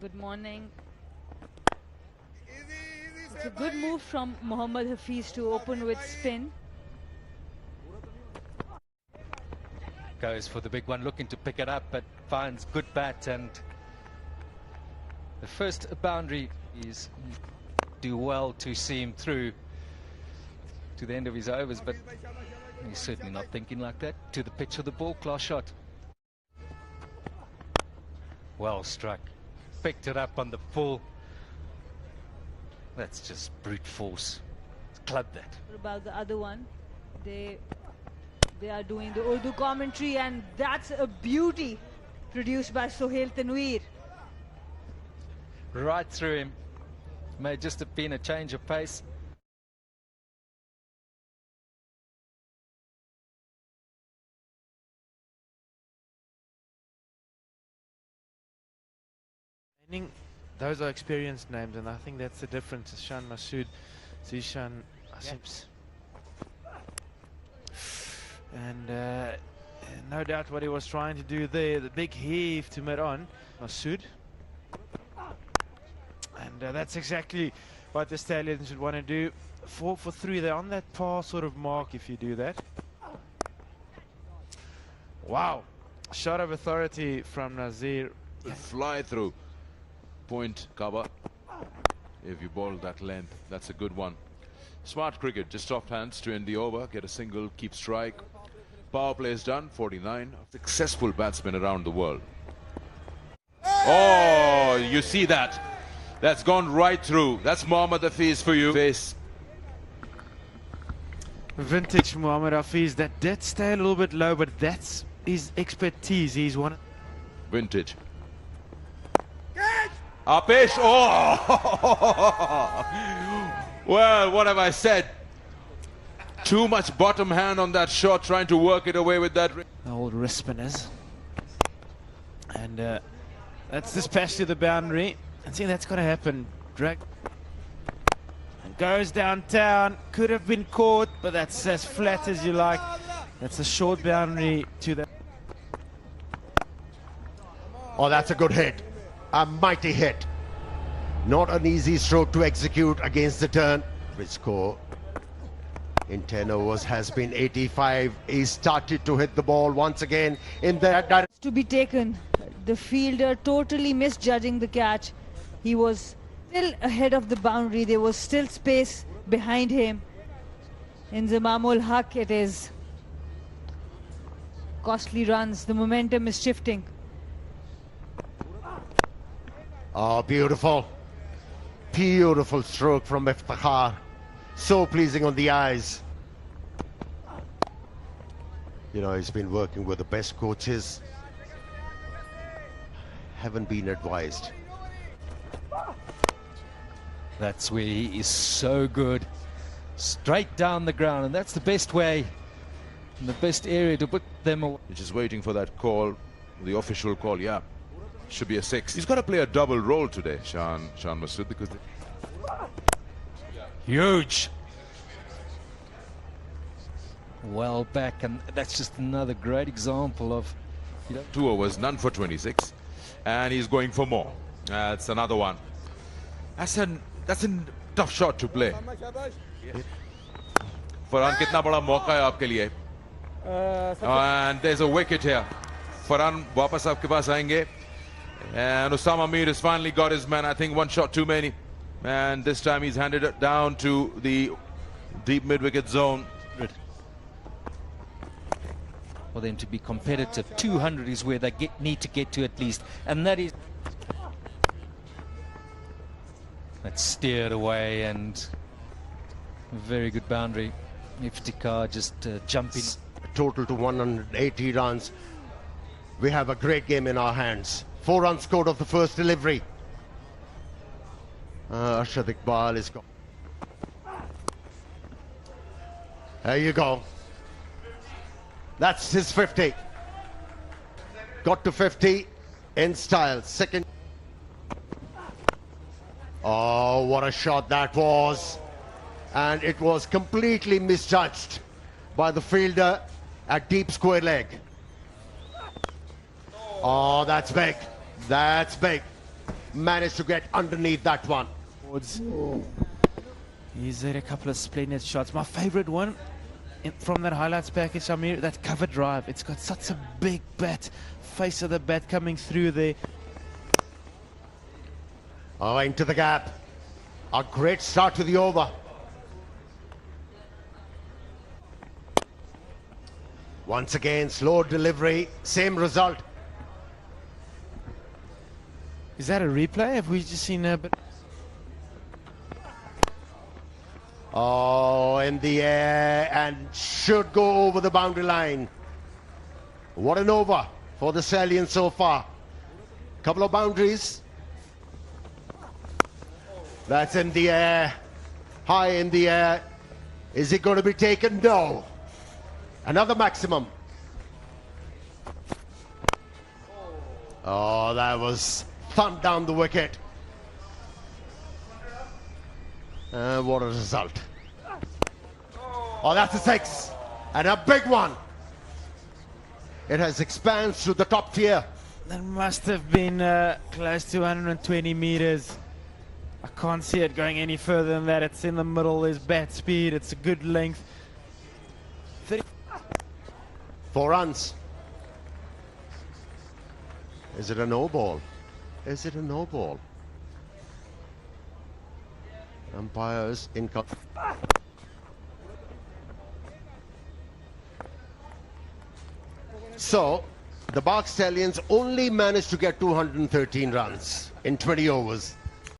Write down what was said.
Good morning. It's a good move from Mohammad Hafiz to open with spin. Goes for the big one, looking to pick it up, but finds good bat, and the first boundary is do well to see him through to the end of his overs, but he's certainly not thinking like that. To the pitch of the ball, class shot. Well struck. Picked it up on the full. That's just brute force. Club that. What about the other one? They are doing the Urdu commentary, and that's a beauty produced by Sohail Tanweer. Right through him. May just have been a change of pace. Those are experienced names, and I think that's the difference. Shan Masood, Zishan Asims. And no doubt what he was trying to do there, the big heave to mid-on, Masood. And that's exactly what the Stallions should want to do. 4 for 3, they're on that par sort of mark if you do that. Wow, shot of authority from Nazir. Fly through. Point cover. If you bowl that length, that's a good one. Smart cricket, just soft hands to end the over, get a single, keep strike. Power play is done. 49 successful batsmen around the world. Oh, you see that? That's gone right through. That's Mohammad Hafiz for you. Face. Vintage Mohammad Hafiz, that did stay a little bit low, but that's his expertise. He's one. Vintage. Apesh, oh! Well, what have I said? Too much bottom hand on that shot, trying to work it away with that. Old wrist spinners. And that's dispatched to the boundary. I think that's got to happen. Drag. And goes downtown. Could have been caught, but that's as flat as you like. That's a short boundary to the. Oh, that's a good hit. A mighty hit. Not an easy stroke to execute against the turn. His score in 10 overs has been 85. He started to hit the ball once again in that direction. To be taken. The fielder totally misjudging the catch. He was still ahead of the boundary. There was still space behind him. In Zamamul Haq, it is costly runs. The momentum is shifting. Oh, beautiful. Beautiful stroke from Iftikhar. So pleasing on the eyes. You know, he's been working with the best coaches. Haven't been advised. That's where he is so good. Straight down the ground, and that's the best way and the best area to put them away. He's just waiting for that call, the official call. Yeah, should be a 6. He's got to play a double role today, Shan Masood, because huge. Well back, and that's just another great example of, you know, 2 overs, none for 26, and he's going for more. That's another one. That's a tough shot to play. Farhan, kitna bada mauka hai aapke liye? And there's a wicket here. Farhan wapas aapke paas aayenge. And Osama Mir has finally got his man. I think one shot too many. And this time he's handed it down to the deep mid-wicket zone. For them to be competitive, 200 is where they need to get to at least, and that is. That's steered away, and a very good boundary. Iftikhar just jumping. Total to 180 runs. We have a great game in our hands. 4 runs scored off the first delivery. Arshad Iqbal is gone. There you go. That's his 50. Got to 50 in style. Second. Oh, what a shot that was. And it was completely misjudged by the fielder at deep square leg. Oh, that's big. That's big. managed to get underneath that one. He's had a couple of splendid shots. My favorite one from that highlights package, Amir, that cover drive. It's got such a big bat, face of the bat coming through there. Oh, into the gap. A great start to the over. Once again, slow delivery, same result. Is that a replay? Have we just seen a bit? Oh, in the air and should go over the boundary line. What an over for the Stallions so far. Couple of boundaries. That's in the air, high in the air. Is it going to be taken? No. Another maximum. Oh, that was thumped down the wicket. What a result. Oh, that's a six. And a big one. It has expanded to the top tier. That must have been close to 120 meters. I can't see it going any further than that. It's in the middle. There's bat speed. It's a good length. 4 runs. Is it a no ball? Is it a no ball? Umpires in. So, the Bagh Stallions only managed to get 213 runs in 20 overs.